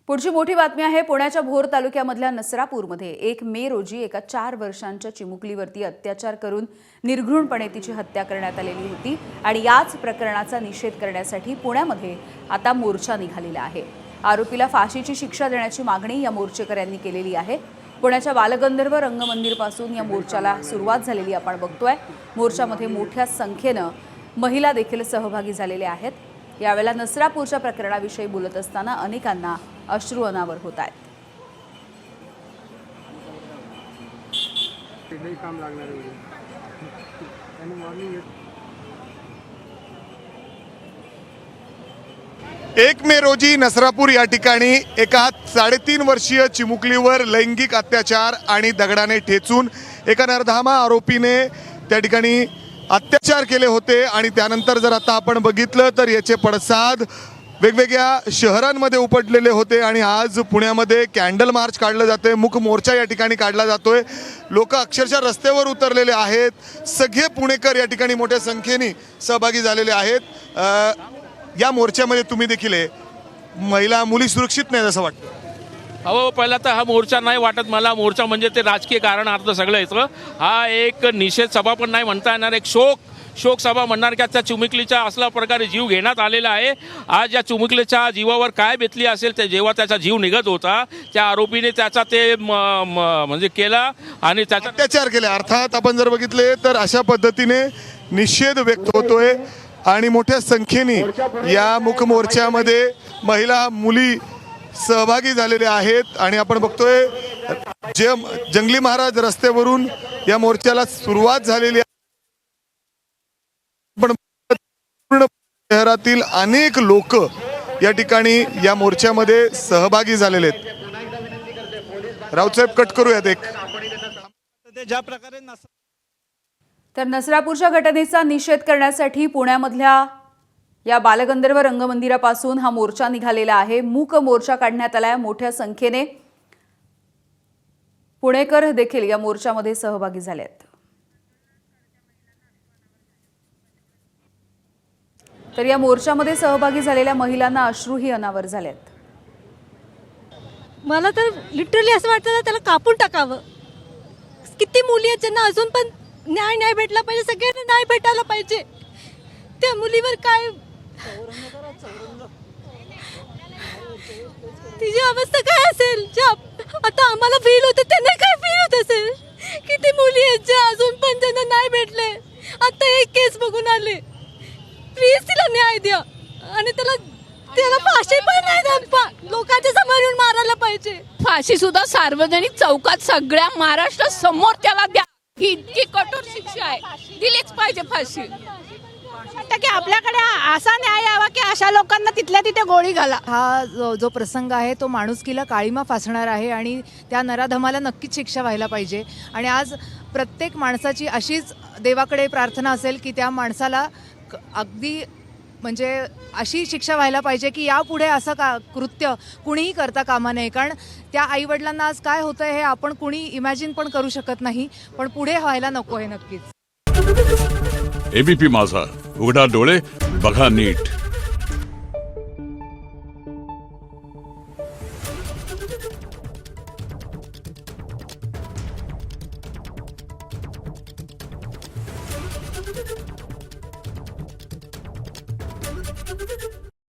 पुढची मोठी बातमी आहे। पुण्याच्या भोर तालुक्यामधल्या नसरापूरमध्ये 1 मे रोजी एका 4 वर्षांच्या चिमुकलीवरती अत्याचार करून निर्घृणपणे तिची हत्या करण्यात आलेली होती आणि याच प्रकरणाचा निषेध करण्यासाठी पुण्यामध्ये आता मोर्चा निघालेला आहे। आरोपीला फाशीची शिक्षा देण्याची मागणी या मोर्चेकऱ्यांनी केलेली आहे। पुण्याच्या बालगंधर्व रंगमंदिरपासून या मोर्चाला सुरुवात झालेली आपण बघतोय। मोर्चामध्ये मोठ्या संख्येने महिला देखील सहभागी झालेल्या आहेत। यावेळेला नसरापूरच्या प्रकरणाविषयी बोलत असताना अनेकांना अश्रू अनावर होत आहेत। एक मे रोजी नसरापूर या ठिकाणी एका 3.5 वर्षीय चिमुकलीवर लैंगिक अत्याचार आणि दगडाने ठेचून एका नरधामा आरोपीने त्या ठिकाणी अत्याचार केले होते आणि त्यानंतर जर आता आपण बघितलं तर याचे पडसाद वेगवेगळ्या शहरांमध्ये उपटलेले होते आणि आज पुण्यामध्ये कॅन्डल मार्च काढलं जाते, मूक मोर्चा या ठिकाणी काढला जातोय। लोक अक्षरशः रस्त्यावर उतरलेले आहेत। सगळे पुणेकर या ठिकाणी मोठ्या संख्येने सहभागी झालेले आहेत। या मोर्चामध्ये तुम्ही देखील आहे, महिला मुली सुरक्षित नाहीत असं वाटतं? अहो, पहिला तर हा मोर्चा नाही वाटत मला। मोर्चा म्हणजे ते राजकीय कारणार्थ सगळं येतं। हा एक निषेध सभा पण नाही म्हणता येणार, एक शोक सभा म्हणणार की त्या चिमुकलीचा असल्या प्रकारे जीव घेण्यात आलेला आहे। आज या चिमुकलीच्या जीवावर काय बेतली असेल ते, जेव्हा त्याचा जीव निघत होता त्या आरोपीने त्याचा ते म्हणजे केला आणि त्याचा अत्याचार केला। अर्थात आपण जर बघितले तर अशा पद्धतीने निषेध व्यक्त होतोय आणि मोठ्या संख्येने या मूक मोर्चामध्ये महिला मुली सहभागी झालेले आहेत आणि आपण बघतोय जंगली महाराज रस्त्यावरून या मोर्चाला सुरुवात झालेली आहे। पण पूर्ण शहरातील अनेक लोक या ठिकाणी या मोर्चामध्ये सहभागी झालेले आहेत। राऊतसाहेब कट करूयात एक ज्या प्रकारे तर नसरापूरच्या घटनेचा निषेध करण्यासाठी पुण्यामधल्या या बालगंधर्व रंगमंदिरापासून हा मोर्चा निघालेला आहे। मूक मोर्चा काढण्यात आलाय। मोठ्या संख्येने पुणेकर देखील या मोर्चामध्ये सहभागी झाले आहेत। तर या मोर्चामध्ये सहभागी झालेल्या महिलांना अश्रूही अनावर झालेत। मला तर लिटरली असं वाटतं ना, त्याला कापून टाकावं। किती मुली आहेत ज्यांना अजून पण न्याय भेटला पाहिजे, सगळ्यांना न्याय भेटायला पाहिजे। त्या मुलीवर काय तिची अवस्था काय असेल, आता आम्हाला फील होतं त्यांना काय फील होत असेल। किती मुली आहेत ज्या अजून पण त्यांना न्याय भेटले। आता एक केस बघून आले, प्लीज तिला न्याय द्या आणि त्याला फाशी पण नाही द्या, लोकांच्या समोर येऊन मारायला पाहिजे। फाशी सुद्धा सार्वजनिक चौकात सगळ्या महाराष्ट्र समोर त्याला द्या। ही इतकी कठोर शिक्षा आहे, दिलीच पाहिजे फाशी। की आपल्याकडे असा न्याय यावा की अशा लोकांना तिथल्या तिथे गोळी घाला। हा जो प्रसंग आहे तो माणुसकीला काळीमा फासणार आहे आणि त्या नराधमाला नक्कीच शिक्षा व्हायला पाहिजे। आणि आज प्रत्येक माणसाची अशीच देवाकडे प्रार्थना असेल की त्या माणसाला अगदी म्हणजे अशी शिक्षा व्हायला पाहिजे की यापुढे असं कृत्य कुणीही करता कामा नये। कारण त्या आईवडिलांना आज काय होतं हे आपण कुणी इमॅजिन पण करू शकत नाही, पण पुढे व्हायला नको आहे नक्कीच। एबीपी माझा, उघडा डोळे बघा नीट।